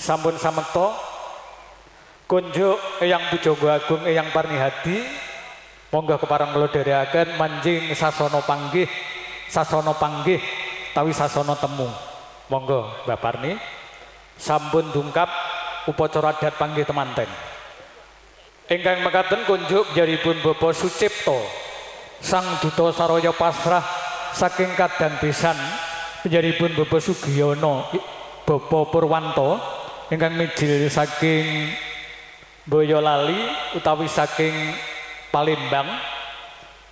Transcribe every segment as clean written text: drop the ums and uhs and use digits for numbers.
sampun samekta kunjuk Eyang Pujangga Agung Eyang Parni Hadi monggo kepareng kula dherekaken manjing sasana panggih tawi sasana temu monggo Mbak Parni sampun dungkap upacara adat panggih temanten ingkang mekaten kunjuk jaripun Bapak Sucipto Sang Duta Saraya pasrah saking kadang besan jaripun Bapak Sugiyono Bapak Purwanto ingkang mijil saking Boyolali utawi saking Palembang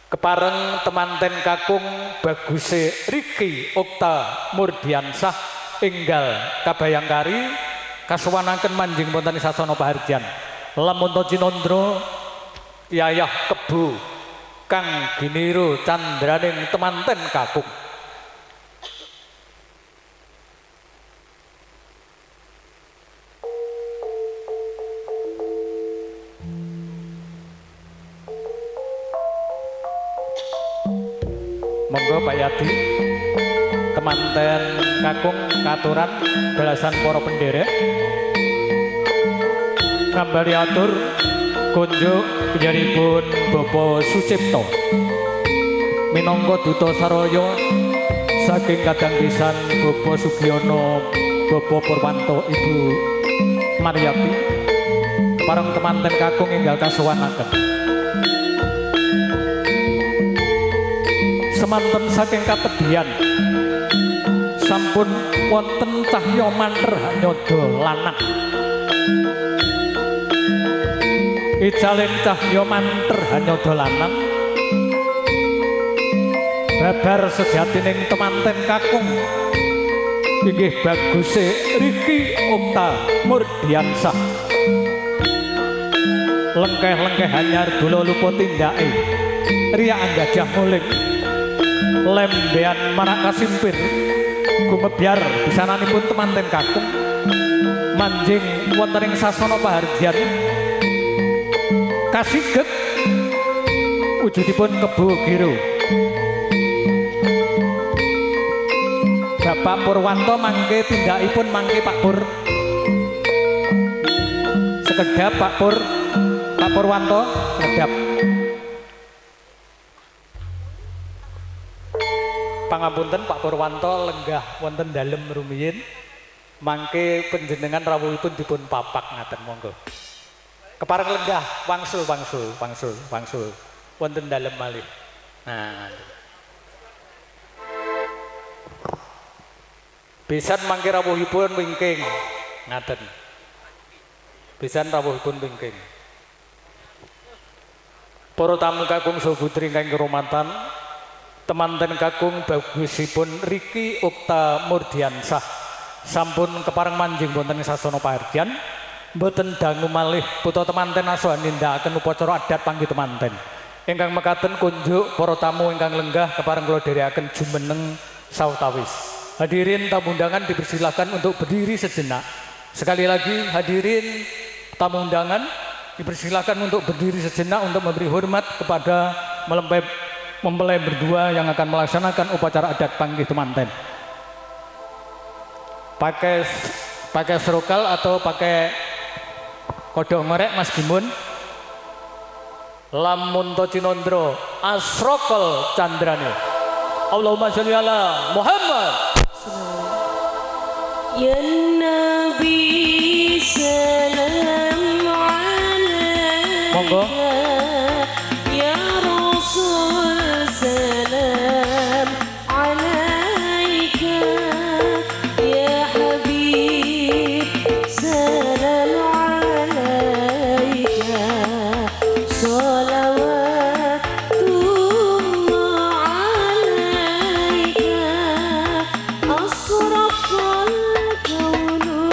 kepareng temanten kakung Baguse Riki Okta Murdiansah enggal kabayangkari kasuwanaken manjing wonten sasana paharjan lamun Cinandra yayah kebu kang giniru candraning temanten kakung monggo Pak Yadi temanten kakung katuran belasan para penderek kembali atur kunjuk panjenenganipun Bapak Sucipto minangka Duta Saraya saking kadang pisan Bapak Sugiyono Bapak Purwanto Ibu Maryati pareng temanten kakung enggal kasuwanaken semanten saking katedhian sampun wonten cahya manter hanyada lanang ijalin cahya manter hanyada lanang babar sejatining temanten kakung inggih Baguse Riki Okta Murdiansah lengkeh-lengkeh hanyar dula lupa tindake riya anggajah muling lembean marak kasimpir gumebyar pisananipun temanten kakung manjing wonten ing sasana paharjan kasigek wujudipun kebu giru Bapak Purwanto mangke tindakipun mangke Pak Pur sekedap Pak Purwanto sekedap pangapunten Pak Purwanto lenggah wonten dalem rumiyin mangke panjenengan rawuhipun dipun papak ngaten monggo kepareng lenggah wangsul wonten dalem malih nah pisan mangke rawuhipun wingking ngaten pisan rawuhipun wingking para tamu kakung saha putri ingkang kehormatan temanten kakung Bagusipun Riki Okta Murdiansah sampun kepareng manjing wonten sasana paharjan mboten dangu malih putra temanten asa nindakaken upacara adat panggih temanten ingkang mekaten kunjuk para tamu ingkang lenggah kepareng kula dherekaken jumeneng sawetawis hadirin tamu undangan dipersilakan untuk berdiri sejenak sekali lagi hadirin tamu undangan dipersilakan untuk berdiri sejenak untuk memberi hormat kepada mempelai berdua yang akan melaksanakan upacara adat panggih temanten pakai serukal atau pakai kodok ngorek Mas Gimun lamun Cinandra asrokal candrane Allahumma sholli ala Muhammad ya Nabi salam alaika monggo ya Rasul salam alaika ya Habib salam alaika salawatullah alaika asrafal kaunu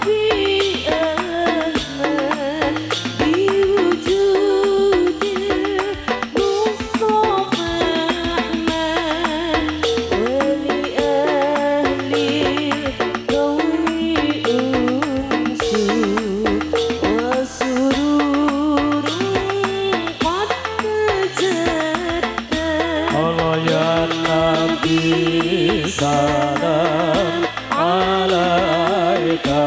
bi ahmad bi wujud alaika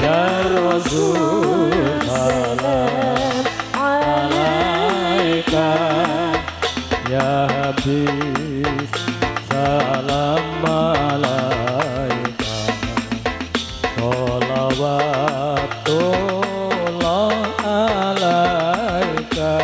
ya Rasul salam alaika ya Habib salam alaika sholawatullah alaika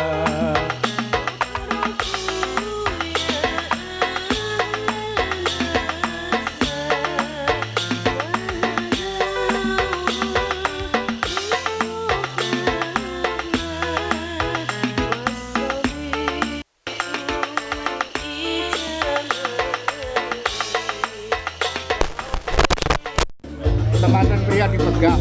Teman pria dipegang.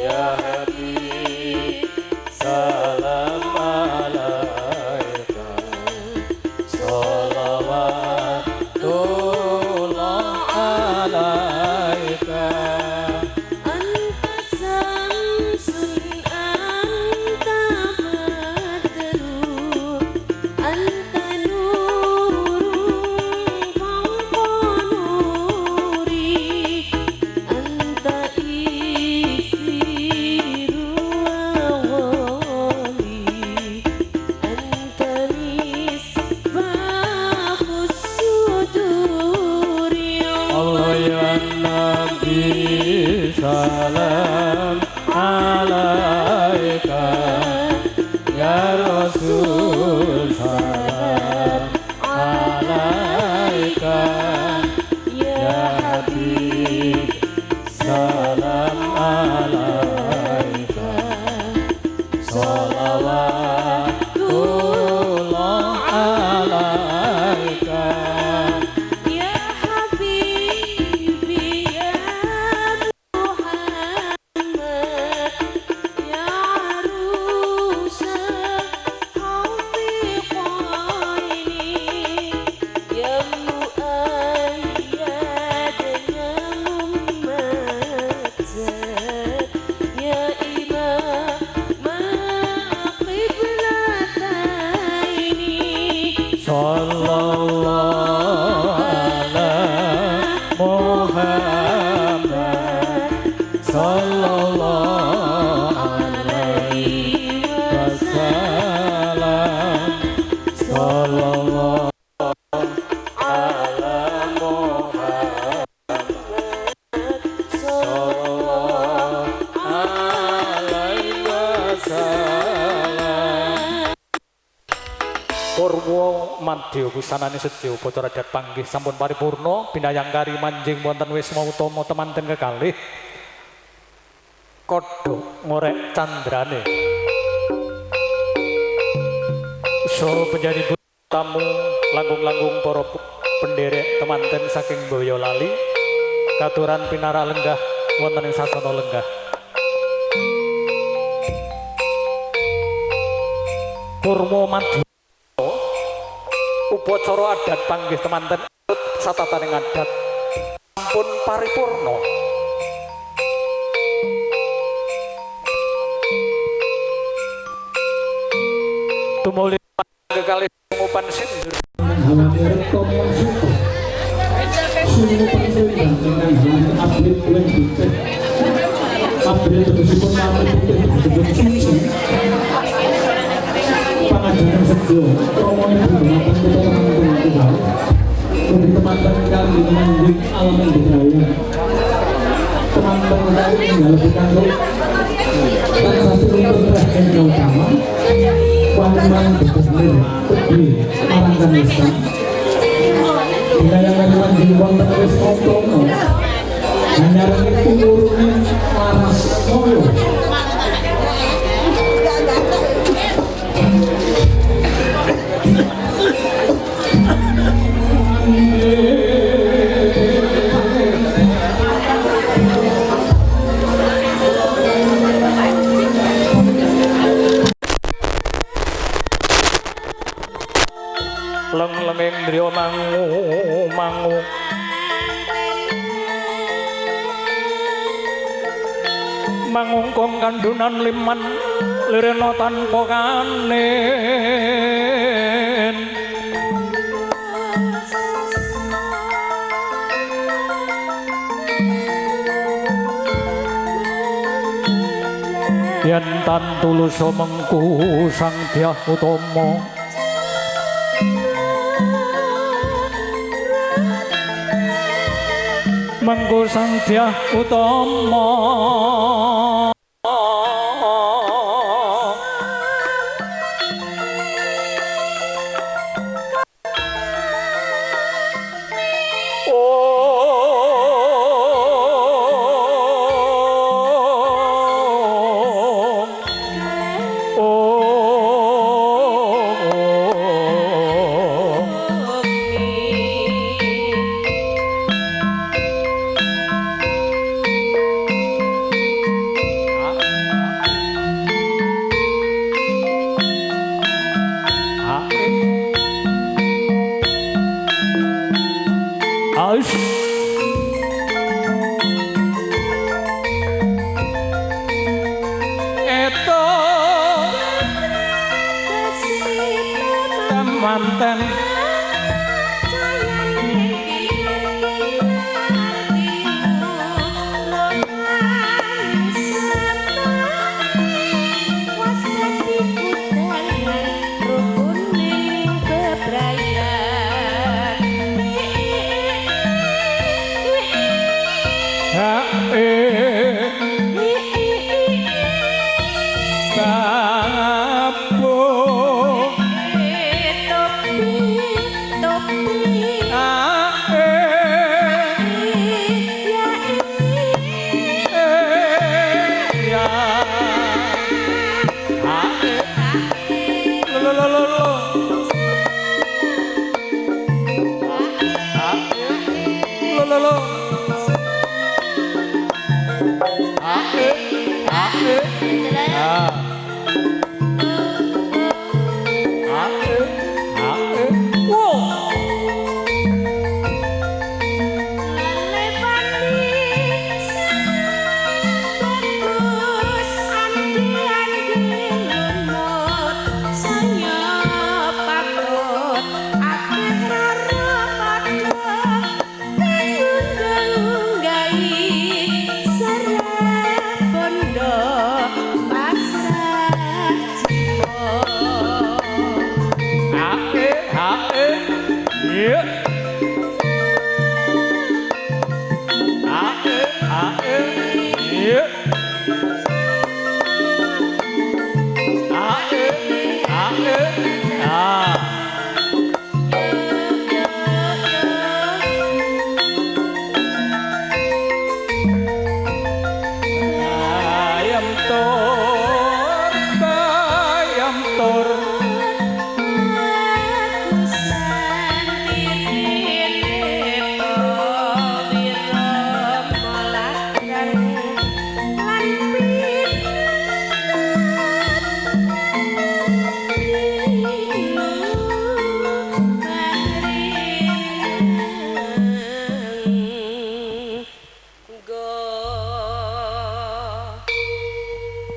ya Habib salam alaika sholawatullah alaika Anta samsun anta badru anta nurun fawqa nuri anta isiru awali anta misbahus suduri Allah ya Nabi salam alaika ya Rasul salam alaika ya Habib salam alaika sholawatullah alaika Ya Habibi ya Muhammad ya arusa hafiqaini ya muayyad ya mumajjad ya imam qiblataini sallallahu ala Muhammad sallallahu alaihi wasallam sallallahu ala Muhammad sallallahu alaihi wasallam. Purwo madya kusanane sedya upacara adat panggih sampun paripurna binayangkari manjing wonten wisma utama temanten kekalih kodhok ngorek candrane so penjadi tamu langgung-langgung para penderek temanten saking Boyolali katuran pinara lenggah wonten ing sasana lenggah Purwo madya upacara adat panggih temanten satataning adat sampun paripurna. Tumuli kekalih pengupan sindur Pangajaran sedya promone digunakan teman-teman untuk teman-teman kali menanggih alaman budaya teman-teman kali menggalakan dan satu untuk terakhir yang utama Wanuman betul tebi arangkan lisan wilayah manjing wonten wis otono hanya itu urune laras moyo leng-lenging driya mangu mangungkung kandunan liman lirena tanpa kanen yen tan tulus mengku sang Dyah Utama mengku sang Dyah Utama manten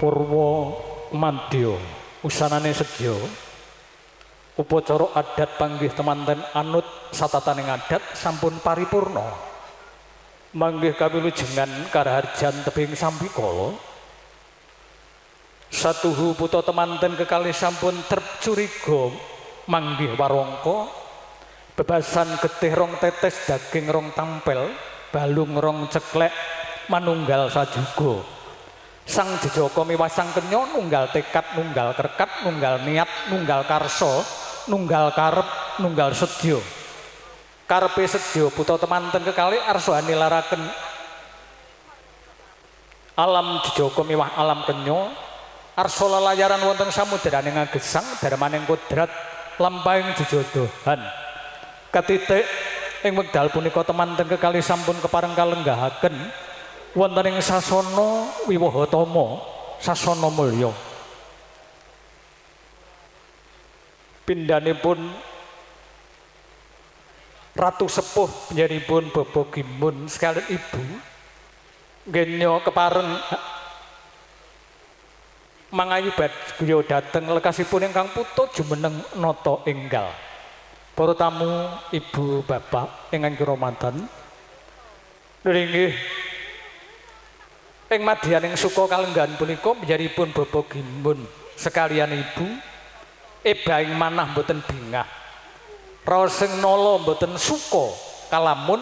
Purwa Madya usanane sedya upacara adat panggih temanten anut satataning adat sampun paripurna manggih kawilujengan karaharjan tebing sambikala satuhu putra temanten kekalih sampun tercuriga manggih warangka bebasan getih rong tetes daging rong tampel balung rong ceklek manunggal sajuga sang jejaka miwasang kenya nunggal tekad nunggal kerkat nunggal niat nunggal karsa nunggal karep nunggal sedya karepe sedya putra temanten kekalih arsa nilaraken alam jejaka miwah alam kenya arsa lelayaran wonten samudraning ngagesang darmaning kodrat lampahing jejodohan katitik ing wekdal punika temanten kekalih sampun kepareng kalenggahaken wonten ing sasana wiwahatama sasana mulya pindhanipun ratu sepuh panjenenganipun Bapa Gimun sekalian ibu ngenya kepareng mangayu badya dhateng lekasipun ingkang putu jumeneng nata enggal. Para tamu, ibu, bapak ingkang kiromanten. Nggih. Ing madyaning suka kalenggahan punika panjenenganipun Bapak Gimun sekalian ibu ebaing manah mboten bingah. Raos sing nala mboten suka kalamun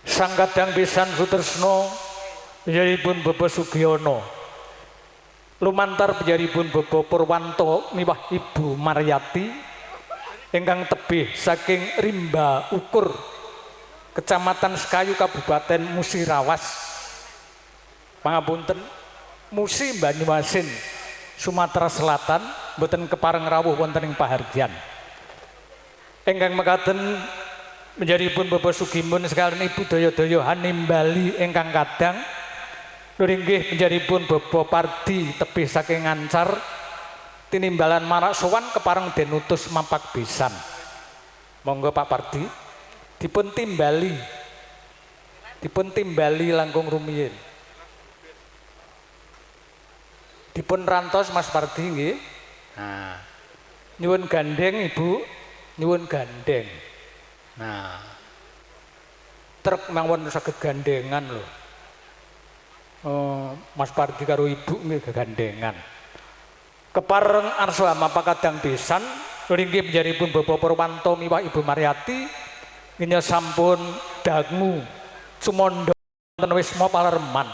sang kadang pisan Sutresna panjenenganipun Bapak Sugiyana. Lumantar panjenenganipun Bapak Purwanto miwah Ibu Maryati ingkang tebih saking Rimba Ukur Kecamatan Sekayu Kabupaten Musirawas. Pangapunten Musi Banyuasin Sumatera Selatan mboten kepareng rawuh wonten ing pahargyan. Ingkang mekaten menjaripun Bapak Sugimun sekalian Ibu Daya-daya Hanimbali ingkang kadang nggih menjaripun Bapak Pardi tebih saking Ngancar tinimbalan marak sowan kepareng den utus mapak besan. Monggo Pak Pardi dipun timbali langkung rumiyin. Dipun rantos Mas Pardi nggih. Nah. Nyuwun gandeng Ibu, nyuwun gandeng. Nah. Truk mawon saged gandengan lho. Mas Pardi karo Ibu nggih gegandengan. Kepareng arsa mapa kadang besan nggih panjenenganipun Bapak Purwanto miwah Ibu Maryati nggih sampun dangu sumandha wonten wisma Palereman.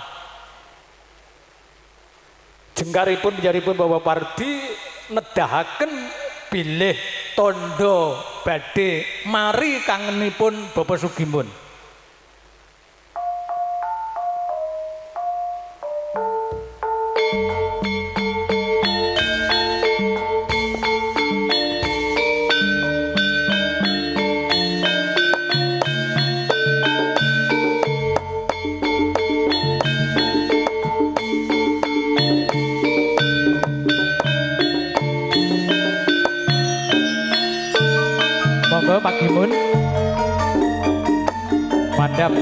Jengkaripun panjenenganipun Bapak Pardi nedahaken bilih tondo badhe mari kangenipun Bapak Sugimun. Pak Gimun mandap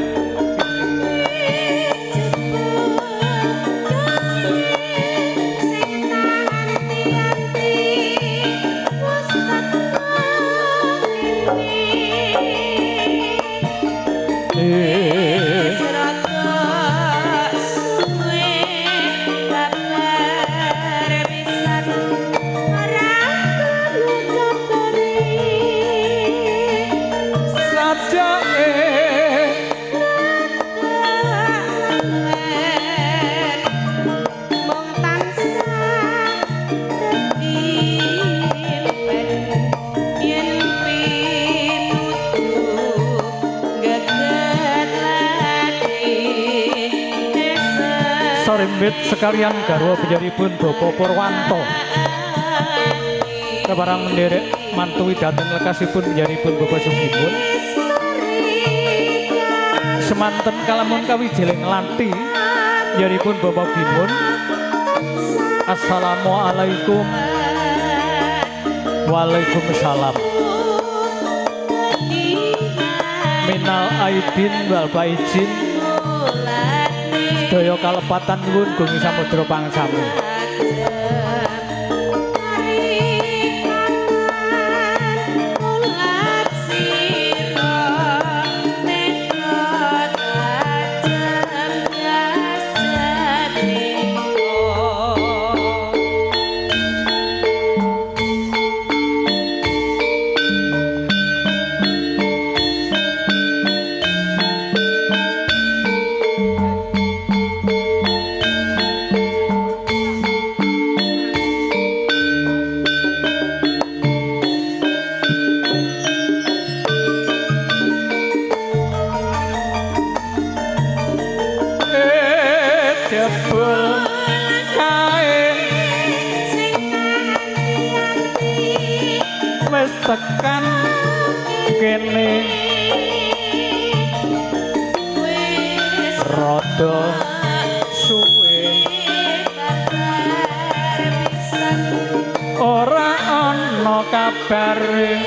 sekalian garwa panjenenganipun Bapak Purwanto kepareng menderek mantuwi dhateng lekasipun panjenenganipun Bapak Sugimun semanten kalamun kawijiling lanti panjenenganipun Bapak Gimun. Assalamualaikum. Waalaikumsalam. Minal aidin wal faizin. Sedaya kalepatan nyuwun gungi samudra pangsami. Tekan kene rada suwe ora ana kabare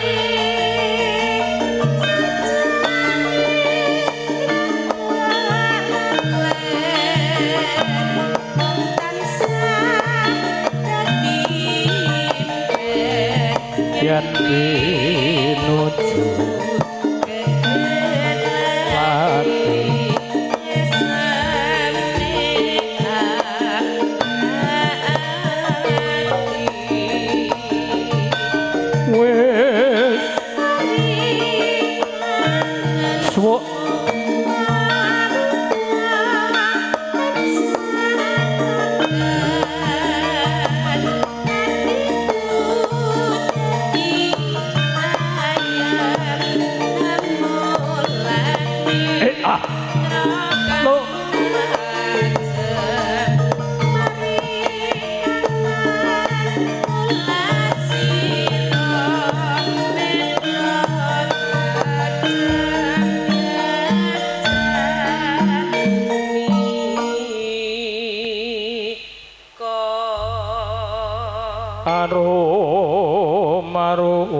arum arum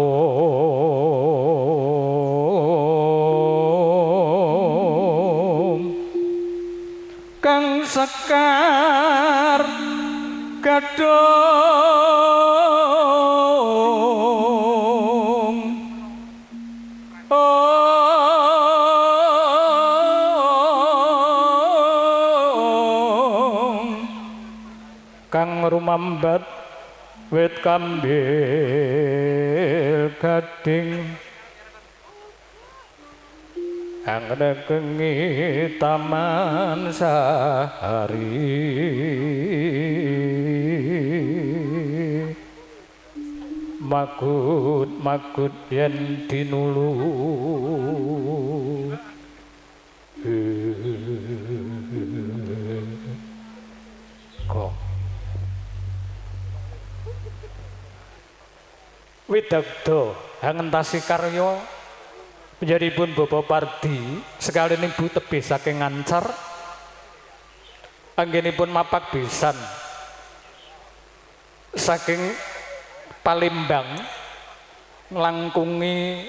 kang sekar gadong kang rumambat wit kambil gading angrekengi taman sari makut yen dinulu kok widagdo hangentasi karya panjenenganipun Bapak Pardi sekalian ibu tebih saking Ngancar anggenipun mapak besan saking Palembang nglangkungi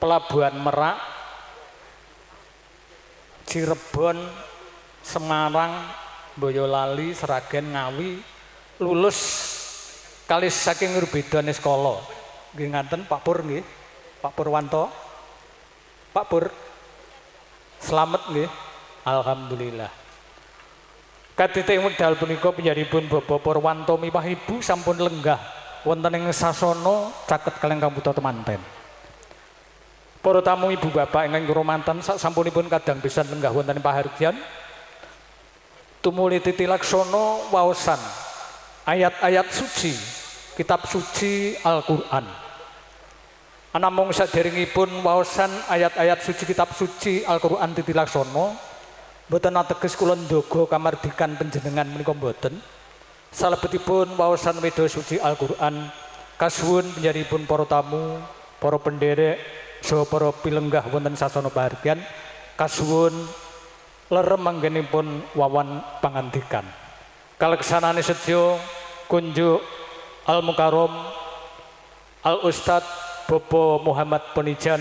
Pelabuhan Merak Cirebon Semarang Boyolali Sragen Ngawi lulus kalis saking Urbedane Skala nggih ngaten Pak Pur nggih Pak Purwanto Pak Pur slamet nggih alhamdulillah kadite wekdal punika panjenenganipun Bapak Purwanto miwah ibu sampun lenggah wonten ing sasana caket kaleng Kabupaten Temanten para tamu ibu bapak ingkang kuramanten sak sampunipun kadang pisan lenggah wonten ing pahargyan tumuli titilaksana waosan ayat-ayat suci kitab suci Al-Qur'an anamung saderengipun waosan ayat-ayat suci kitab suci Al-Qur'an titilaksana mboten ateges kula ndaga kamardikan panjenengan menika mboten salebetipun waosan weda suci Al-Qur'an kasuwun panjenenganipun para tamu para penderek saha para pilenggah wonten sasana pahargyan kasuwun lerem anggenipun wawan pangandikan kaleksanane sedya kunjuk Al-Mukarram Al-Ustad Bapak Muhammad Penijan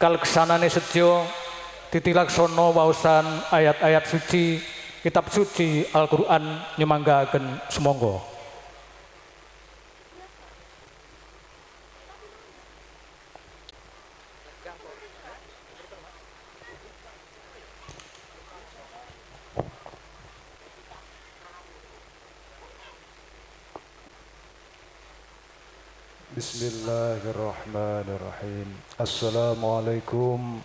kaleksanane sedya titilaksana waosan ayat-ayat suci kitab suci Al-Qur'an nyemanggaken sumangga. Bismillahirrahmanirrahim. Assalamualaikum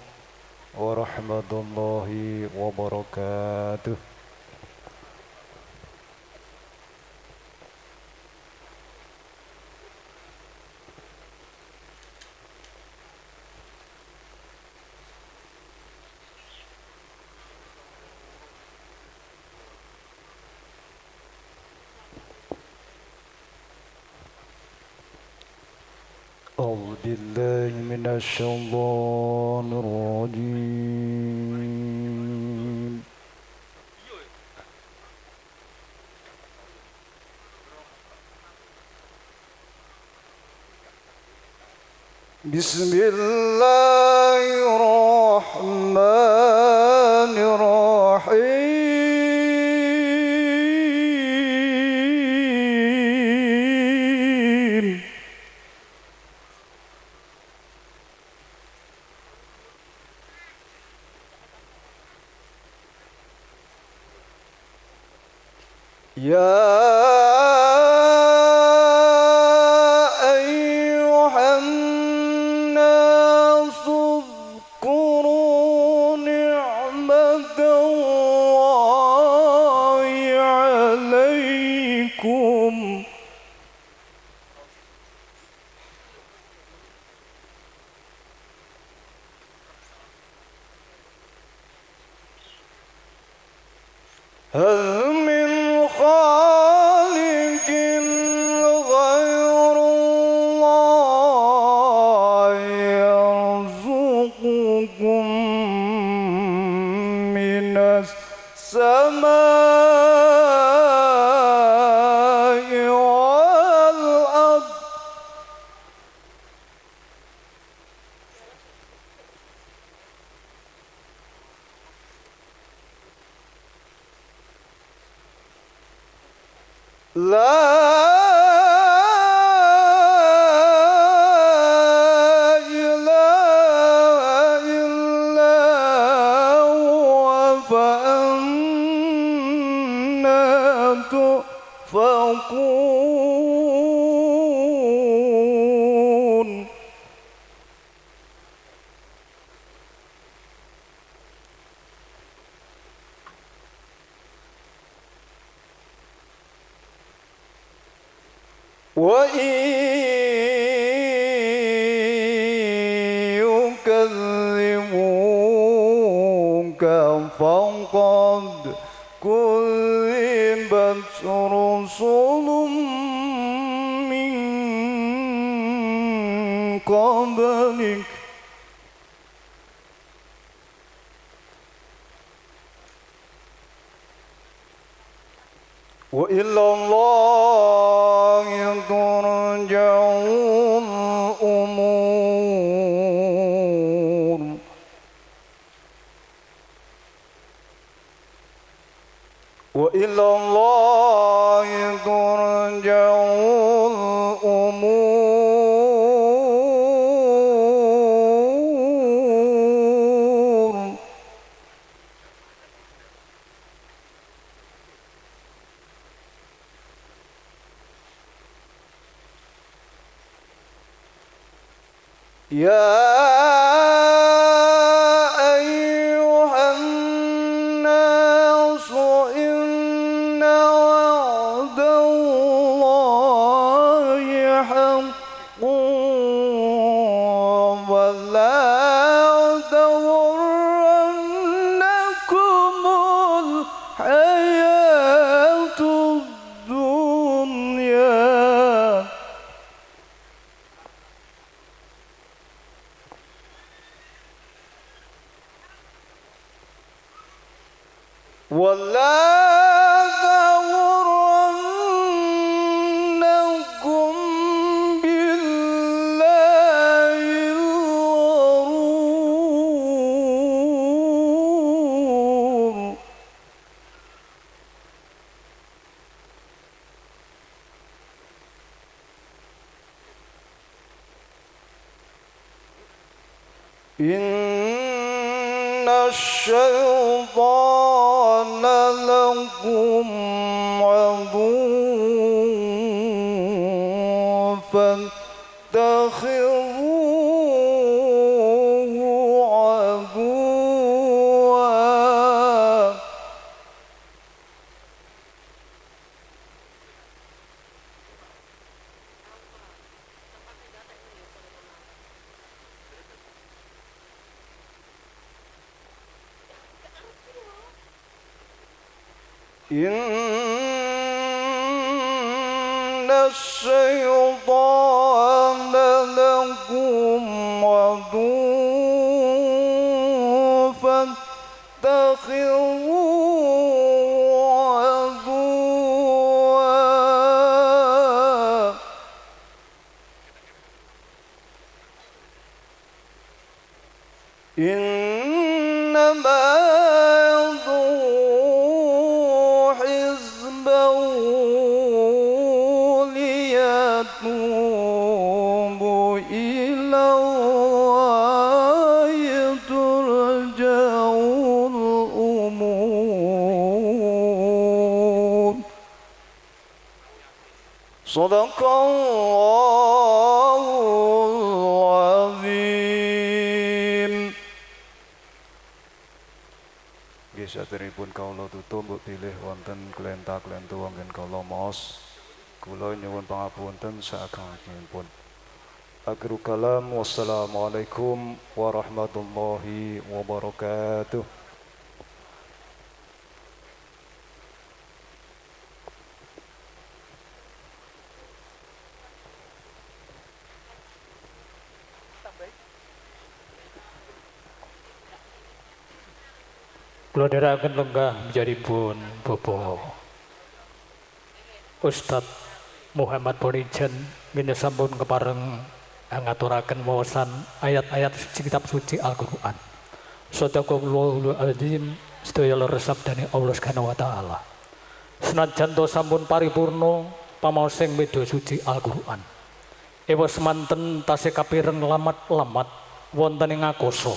warahmatullahi wabarakatuh. أعوذ بالله من الشيطان الرجيم بسم الله الرحمن الرحيم يا أيها الناس اذكروا نعمة الله عليكم هل من خالق غير الله يرزقكم من السماء والأرض إله إلا هو فأنا تؤفكون وإن يكذبوك فقد كذبت رسل من قبلك وإلى الله ترجع الأمور وإلى الله ترجع الأمور يا أيها الناس إن وعد الله حق ولا تغرنكم الحياة الدنيا ولا تغرنكم بالله الغرور إن الشيطان لكم عدو فاتخذوه عدوا إن الشيطان لكم عدو فاتخذوه عدوا إنما يدعو حزبه ليتوبوا إلى الله ترجع الأمور صدق الله العظيم. Nggih saderengipun kawula tutup mbok bilih wonten klenta-klentu wonten kawula maos. Kula nyuwun pangapunten saageng-agengipun. Akhirul kalam wassalamualaikum warahmatullahi wabarakatuh. Kula dherekaken lenggah menjaripun Bapak Ustadz Muhammad Bonijen ngene sampun kepareng ngaturaken wawasan ayat-ayat suci kitab suci Al-Qur'an. Sadaqallahul azim, sedaya leres sabdane Allah Subhanahu wa taala. Senajan to sampun paripurna pamaos ing Weda Suci Al-Qur'an. Ewa semanten tasih kapireng lamat-lamat wonten ing akasa.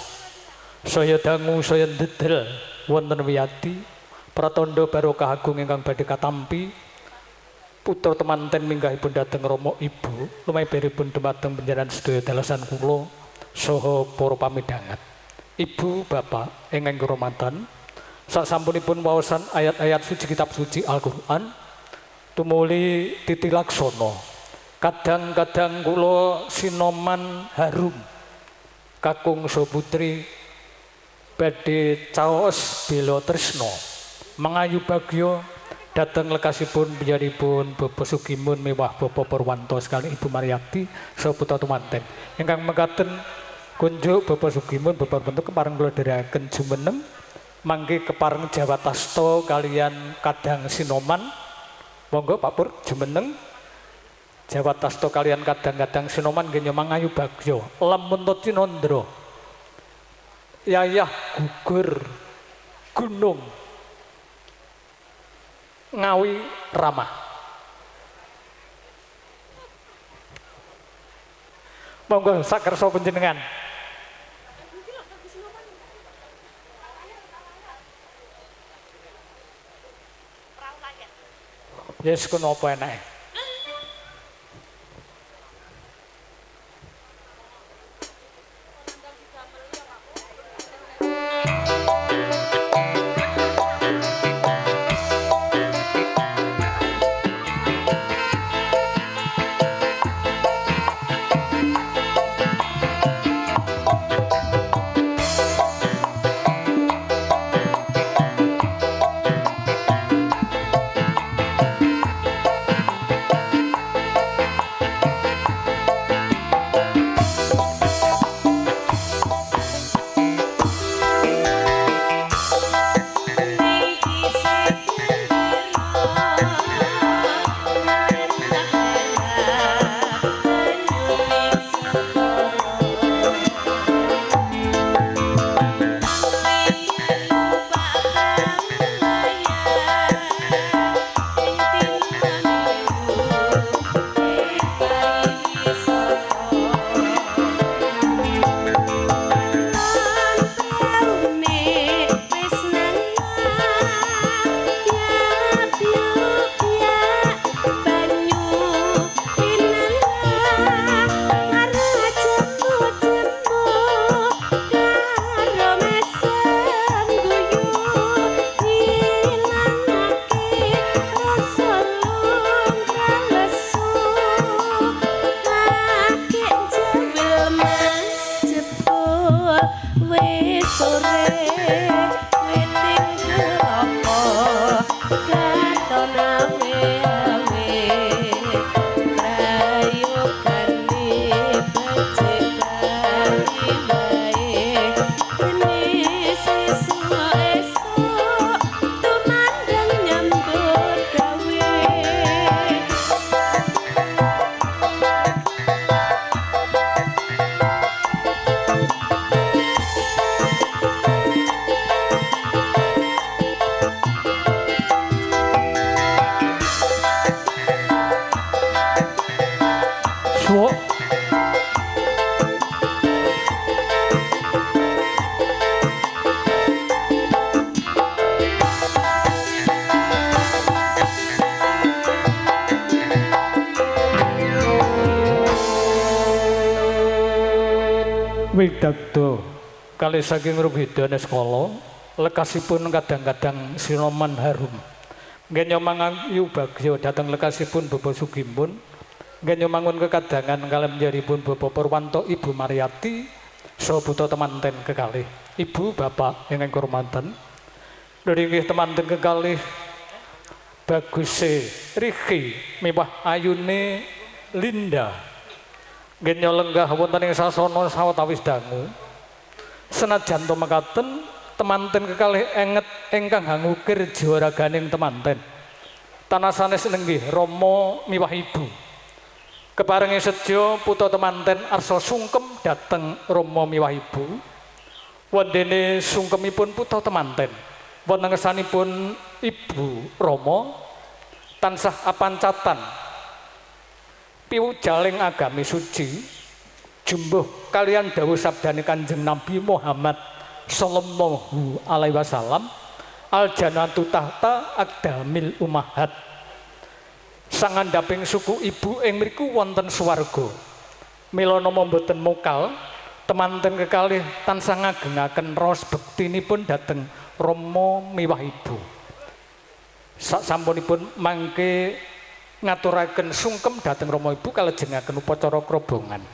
Saya dangu saya ndedel wonten wiyadi pratandha barokah agung ingkang badhe katampi putra temanten minggahipun dhateng Rama Ibu lumeberipun dumateng panjenengan sedaya dalasan kula saha para pamidhanget. Ibu bapak ingkang kuramanten, sasampunipun waosan ayat-ayat suci kitab suci Al-Qur'an tumuli titilaksana kadang-kadang kula sinoman harum kakung saha putri badhe caos bela tresna mangayu bagya dhateng lekasipun panjenenganipun Bapak Sugimun miwah Bapak Purwanto sekali Ibu Maryati saha putra temanten ingkang mekaten kunjuk Bapak Sugimun Bapak Purwanto kepareng kula dherekaken jumeneng mangke kepareng Jawatasta kalian kadang sinoman monggo Pak Pur jumeneng Jawatasta kalian kadang-kadang sinoman nggih mangayu bagya lamun to cinandra yayah gugur gunung Ngawi Rama. Monggo sakersa panjenengan. Yes, kono apa enake? Widagdo kali saking rubidane skala lekasipun kadang-kadang sinoman harum nggih nyomangayu bagya dhateng lekasipun Bapak Sugimun nggih nyomangun kekadangan kalih panjenenganipun Bapak Purwanto Ibu Maryati saha putra temanten kekalih Ibu Bapak ingkang kuramanten nggih temanten kekalih baguse Riki miwah ayune Linda nggih lenggah wonten ing sasana sawetawis dangu senajan to mekaten temanten kekalih enget ingkang ngukir jiwa raganing temanten tanah sanes nenggih Rama miwah Ibu keparengi sedya putra temanten arsa sungkem dhateng Rama miwah Ibu wondene sungkemipun putra temanten wonten ngersanipun Ibu Rama tansah apancatan piwujaling agami suci jumbuh kalian dawuh sabdane Kanjeng Nabi Muhammad sallallahu alaihi wasallam al jannatu tahta aqdamil ummahat sangandhaping suku ibu ing mriku wonten swarga mila nama mboten mokal temanten kekalih tansah ngagengaken raos bektinipun dhateng Rama miwah ibu sasampunipun mangke ngaturaken sungkem dhateng Rama ibu kalajengaken upacara krobongan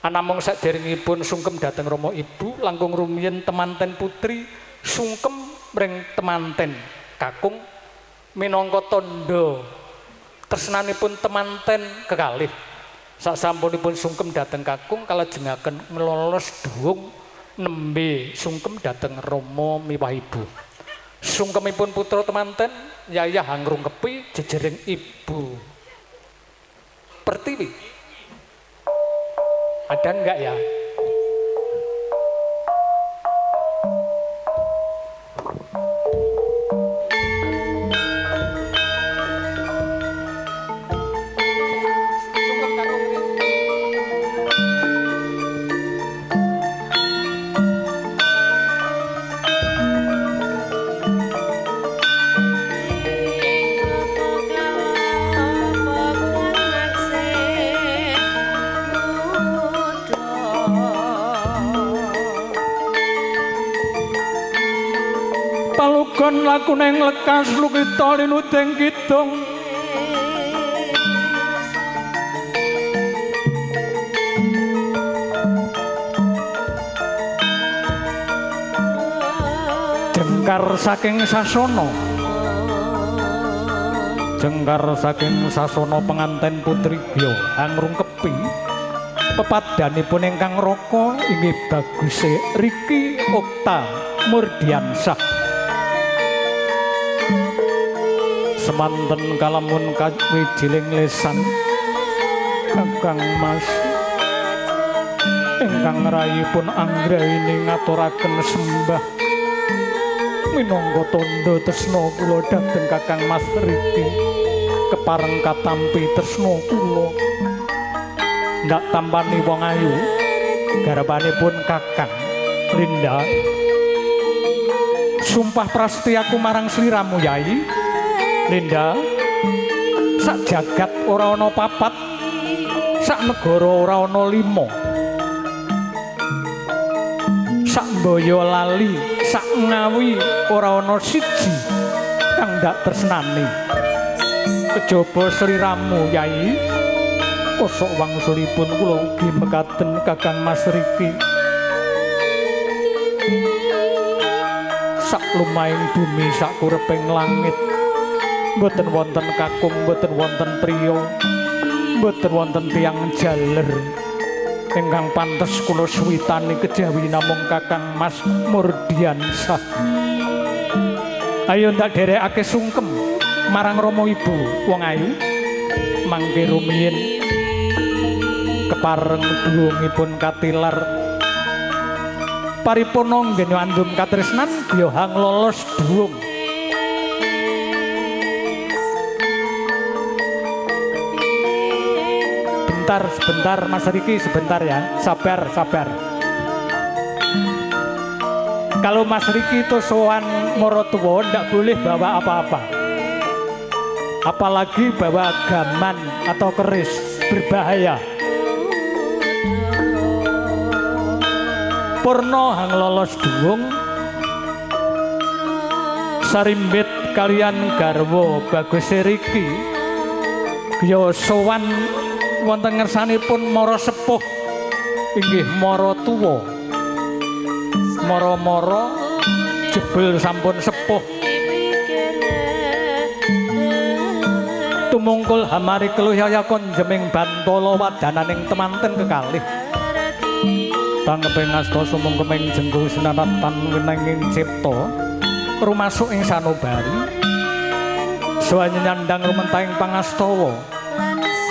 anamung saderengipun sungkem dhateng Rama ibu langkung rumiyin temanten putri sungkem mring temanten kakung minangka tandha tresnanipun temanten kekalih sasampunipun sungkem dhateng kakung kalajengaken nglolos dhuwung nembe sungkem dhateng Rama miwah ibu sungkemipun putra temanten Yayah Hangrungkepi jejering ibu Pertiwi ada enggak ya? Palugon lakuning lekas lukita linuding kidung jengkar saking sasana penganten putri Gya Hangrungkepi pepadanipun ingkang raka inggih Baguse Riki Okta Murdiansah semanten kalamun kawijiling lesan Kakang Mas ingkang rayipun anggraini ngaturaken sembah minangka tandha tresna kula dhateng Kakang Mas Riki kepareng katampi tresna kula ndak tampani wong ayu garapanipun Kakang Linda sumpah prasetyaku marang sliramu Yai Linda sak jagat ora ana papat sak negara ora ana 5 sak mbaya lali sak ngawi ora ana siji kang ndak tresnani kejaba sliramu Yai kosok wangsulipun kula ugi mekaten Kakang Mas Riki sak lumahing bumi sak kureping langit mboten wonten kakung, mboten wonten priya, mboten wonten tiyang jaler ingkang pantes kula suwitani kejawi namung Kakang Mas Murdiansah. Ayo ndak dherekake sungkem marang Rama Ibu wong ayu mangke rumiyin kepareng dhuwungipun katilar paripurna nggeni andum katresnan Gya Hanglolos dhuwung sebentar Mas Riki sebentar ya sabar kalau Mas Riki itu sowan Morotuwo ndak boleh bawa apa-apa apalagi bawa gaman atau keris berbahaya Purna Hanglolos dhuwung sarimbit kalian garwa Baguse Riki Gya sowan wonten ngersanipun Mara Sepuh inggih Mara Tuwa Mara jebul sampun sepuh tumungkul hamari keluhyaya konjeming bantala wadananing temanten kekalih tangkeping asta sumungkeming jenggo sinaratan winenging cipta rumasuk ing sanubari sawanyi nyandang rumentahing pangastawa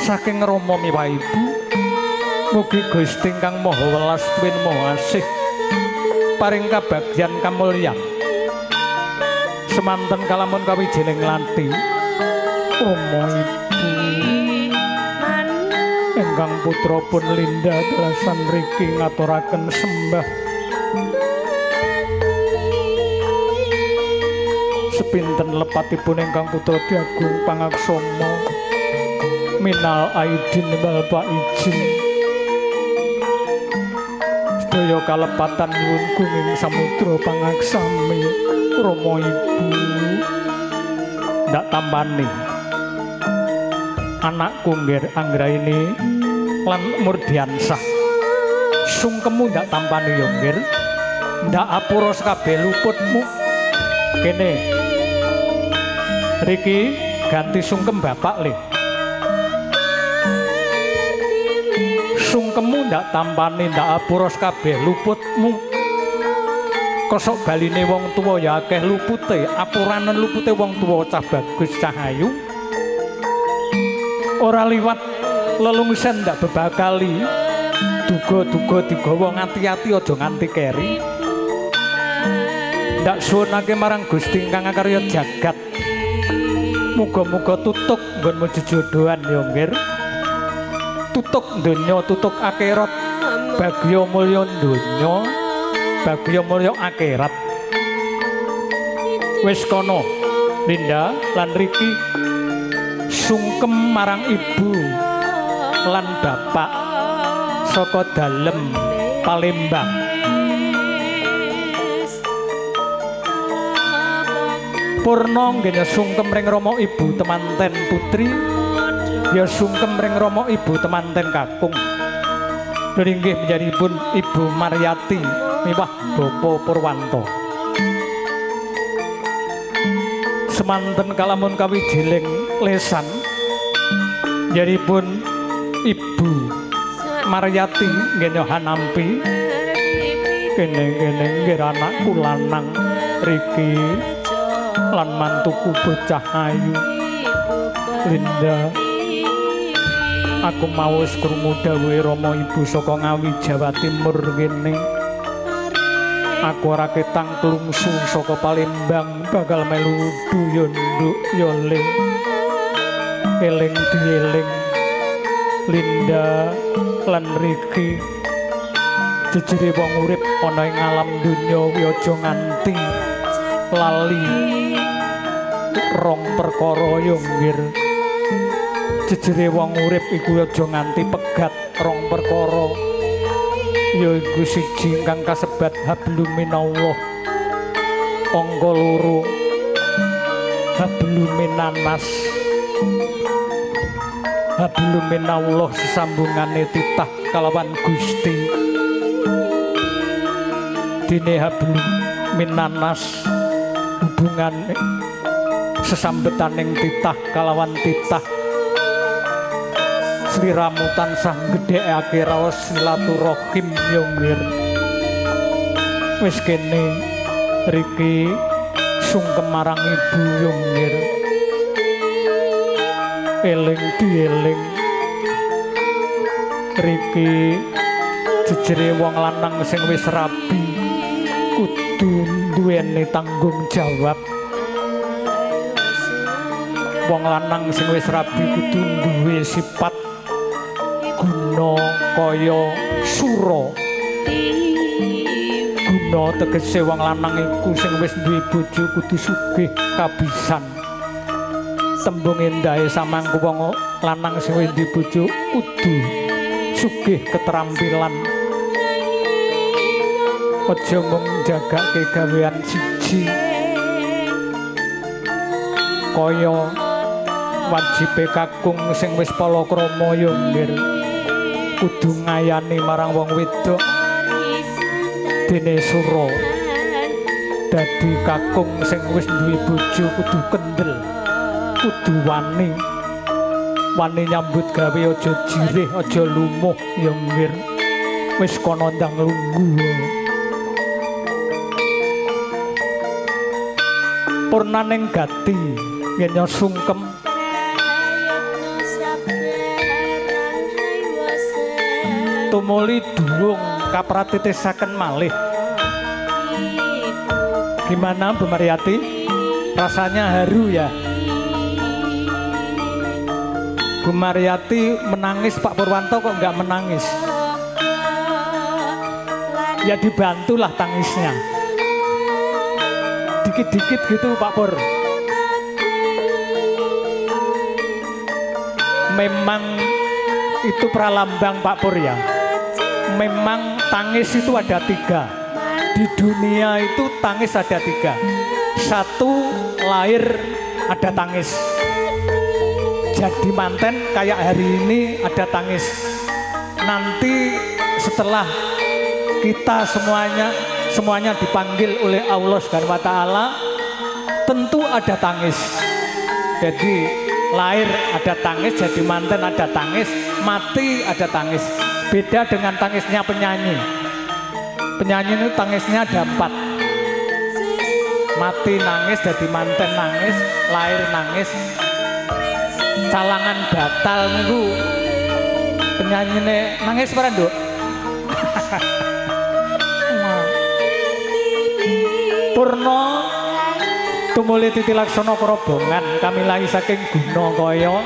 saking Rama miwah Ibu mugi Gusti ingkang Maha Welas Tuwin Maha Asih paring kabagyan kamulyan semanten kalamun kawijining lati Rama Ibu ingkang putra pun Linda telasan riki ngaturaken sembah sepinten lepatipun ingkang putra Diagung Pangaksama minal aidin wal faizin sedaya kalepatan nyuwun gunging samudra pangaksami Rama Ibu ndak tampani anakku nggih anggraini lan murdiansah sungkemu ndak tampani yo nggih ndak apura kabeh luputmu kene riki ganti sungkem bapak le sungkemu ndak tampani ndak apura kabeh luputmu kosok baline wong tuwa ya akeh lupute apuranen lupute wong tuwa cah bagus cah ayu ora liwat lelungsen ndak bebakali duga-duga digawa ngati-ati aja nganti keri ndak suwunake marang Gusti ingkang karya jagat muga-muga tutuk nggonmu jejodohan ya nggir tutuk donya tutuk akhirat bagya mulya donya bagya mulya akhirat wis kono Linda lan Riki sungkem marang ibu lan bapak saka dalem Palembang purna nggih sungkem ring Rama Ibu temanten putri ya sungkem ring Rama Ibu temanten kakung nggih menjadipun Ibu Maryati miwah Bapa Purwanto semanten kalamun kawijiling lesan jaripun Ibu Maryati nggih hanampi kene nggih anakku lanang Riki lan mantuku bocah ayu Linda aku maus krungu dawuhe Rama Ibu saka Ngawi Jawa Timur kene aku ora ketang tlungsu saka Palembang bakal melu duyunduk yoling eling dieling Linda lan Riki jejere wong urip ana ing alam donya aja nganti lali rong perkara ya nggir jejere wong urip iku aja nganti pegat rong perkara ya iku siji ingkang kasebat hablum minallah angka loro hablum minanas hablum minallah sesambungane titah kalawan Gusti dene hablum minanas hubungan sesambetaning titah kalawan titah sliramu tansah gedhekake raos silaturahim ya nggih wis kene Riki sungkem marang ibu ya nggih eling dieling Riki jejere wong lanang sing wis rabi kudu duweni tanggung jawab wong lanang sing wis rabi kudu duwe sifat guna kaya sura guna tegese wong lanang iku sing wis duwe bojo kudu sugih kabisan tembung endahe samangku wong lanang sing wis duwe bojo kudu sugih keterampilan aja mung jagake gawean siji kaya wajibe kakung sing wis palakrama ya nggih kudu ngayani marang wong wedok dene sura dadi kakung sing wis duwe bojo kudu kendel kudu wani nyambut gawe aja jirih aja lumuh ya nggih wis kono ndang lungguh purnaning gati ngenya sungkem tumuli durung kapratitisaken malih gimana Bu Maryati rasanya haru ya Bu Mariati menangis, Pak Purwanto kok nggak menangis? Ya dibantulah tangisnya. Dikit-dikit gitu Pak Pur. Memang itu pralambang Pak Pur ya. Memang tangis itu ada 3. Di dunia itu tangis ada 3. 1, lahir ada tangis. Jadi manten kayak hari ini ada tangis. Nanti setelah kita semuanya dipanggil oleh Allah Subhanahu wa taala, tentu ada tangis. Jadi lahir ada tangis, jadi manten ada tangis, mati ada tangis. Beda dengan tangisnya penyanyi. Penyanyi itu tangisnya ada 4. Mati nangis, jadi manten nangis, lahir nangis. Calangan batal niku penyanyine nangis ora, Nduk? Purno tumuli titi laksana kerobongan kami lagi saking Gunakaya.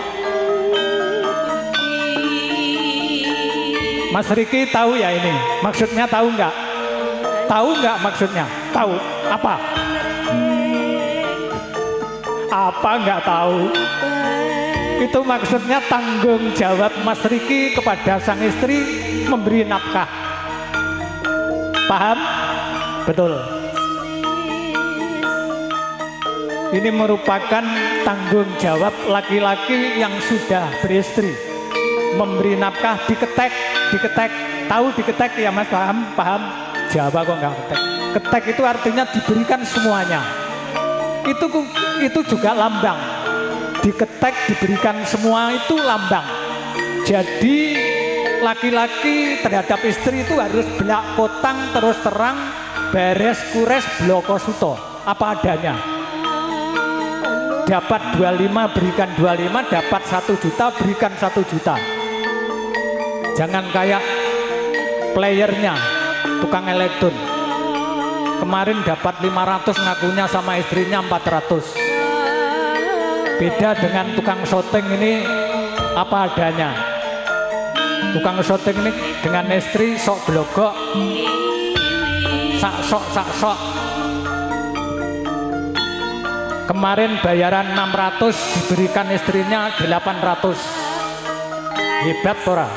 Mas Riki tahu ya ini? Maksudnya tahu nggak? Tahu nggak maksudnya? Tahu apa? Apa nggak tahu? Itu maksudnya tanggung jawab Mas Riki kepada sang istri memberi nafkah. Paham? Betul. Ini merupakan tanggung jawab laki-laki yang sudah beristri. Memberi nafkah, diketek. Tahu diketek ya Mas? Paham? Jawa kok nggak ketek. Ketek itu artinya diberikan semuanya. Itu juga lambang. Diketek, diberikan semua itu lambang. Jadi laki-laki terhadap istri itu harus belak kotang terus terang, beres kures bloko suto, apa adanya. Dapat 25 berikan 25, dapat 1 juta berikan 1 juta. Jangan kayak playernya tukang elektron. Kemarin dapat 500 ngakunya sama istrinya 400. Beda dengan tukang syuting ini apa adanya. Tukang syuting ini dengan istri sok blogok, sak sok. Kemarin bayaran 600 diberikan istrinya 800. Hebat ora?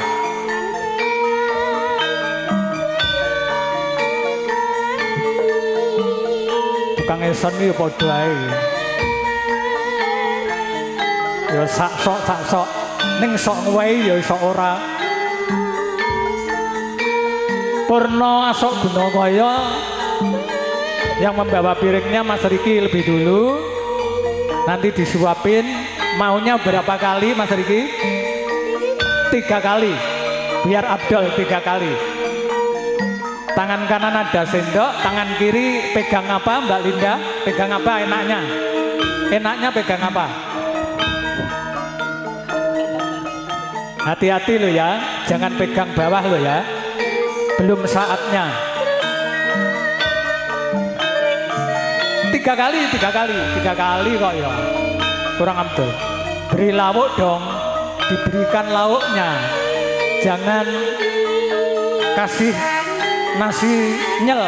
Tukang eson iki padha ae. Ya sak sok. Ning sok wae ya iso ora. Purno Asok Gunakaya yang membawa piringnya Mas Riki lebih dulu. Nanti disuapin. Maunya berapa kali Mas Riki? 3 kali. Biar Abdul 3 kali. Tangan kanan ada sendok, tangan kiri pegang apa Mbak Linda? Pegang apa enaknya? Enaknya pegang apa? Hati-hati lo ya, jangan pegang bawah lo ya. Belum saatnya. 3 kali kok ya. Kurang Abdul. Beri lauk dong, diberikan lauknya. Jangan kasih nasi nyel.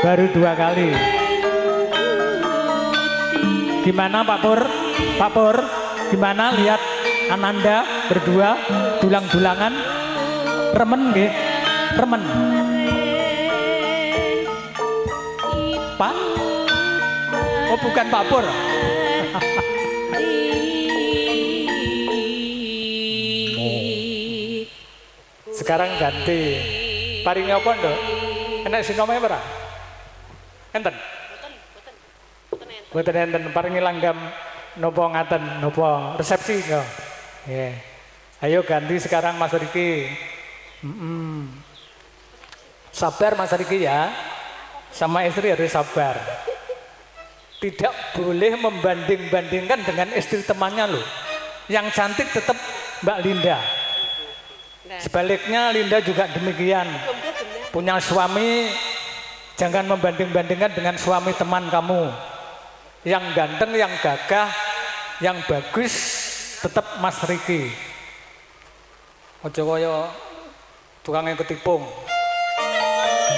Baru 2 kali. Gimana Pak Pur? Pak Pur, gimana lihat Ananda berdua dulang-dulangan? Remen nggih? Remen. Pak? Oh bukan Pak Pur. Sekarang ganti. Paringi apa nduk? Enak sinome ora? Enten? Boten enten. Paringi langgam nopo ngaten, nopo resepsi nggih. Nggih. Ayo ganti sekarang Mas Riki. Sabar Mas Riki ya. Sama istri harus sabar. Tidak boleh membanding-bandingkan dengan istri temannya loh. Yang cantik tetap Mbak Linda. Sebaliknya Linda juga demikian. Punya suami jangan membanding-bandingkan dengan suami teman kamu. Yang ganteng, yang gagah, yang bagus tetep Mas Riki. Aja kaya tukang ketipung.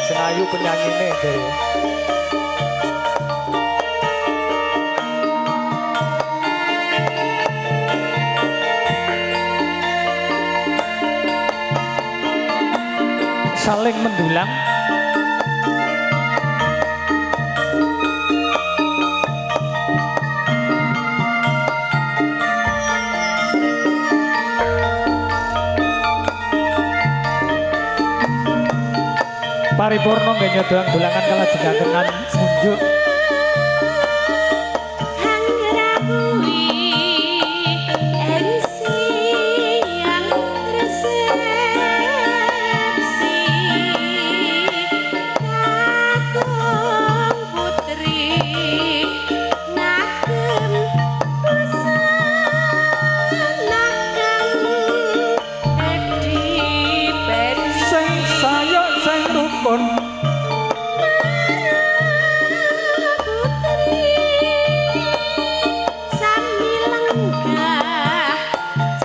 Sing ayu penyanyine jare. Saling mendulang. Paripurna nggih nyodoang dolangan kalajengaken munjuk.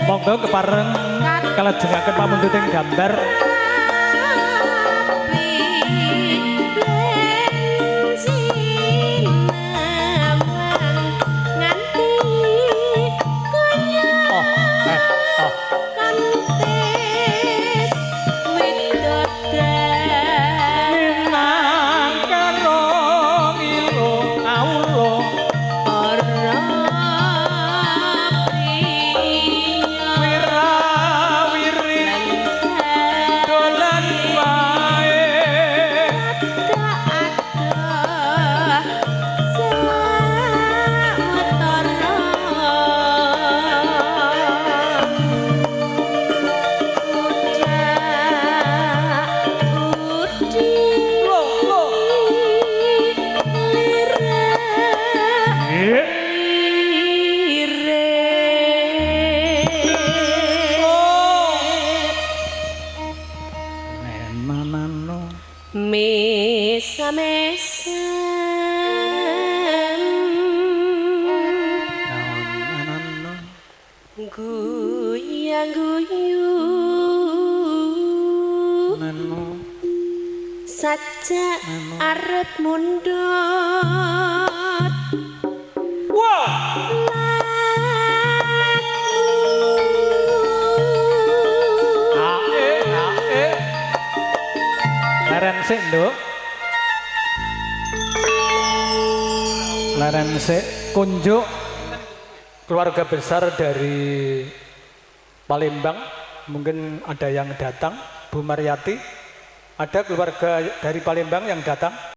Monggo kepareng kalajengaken pamundhuting gambar mesa-mesa guyang-guyu sajak arep mundut leren sik nduk leren sik kunjuk keluarga besar dari Palembang mungkin ada yang datang Bu Maryati ada keluarga dari Palembang yang datang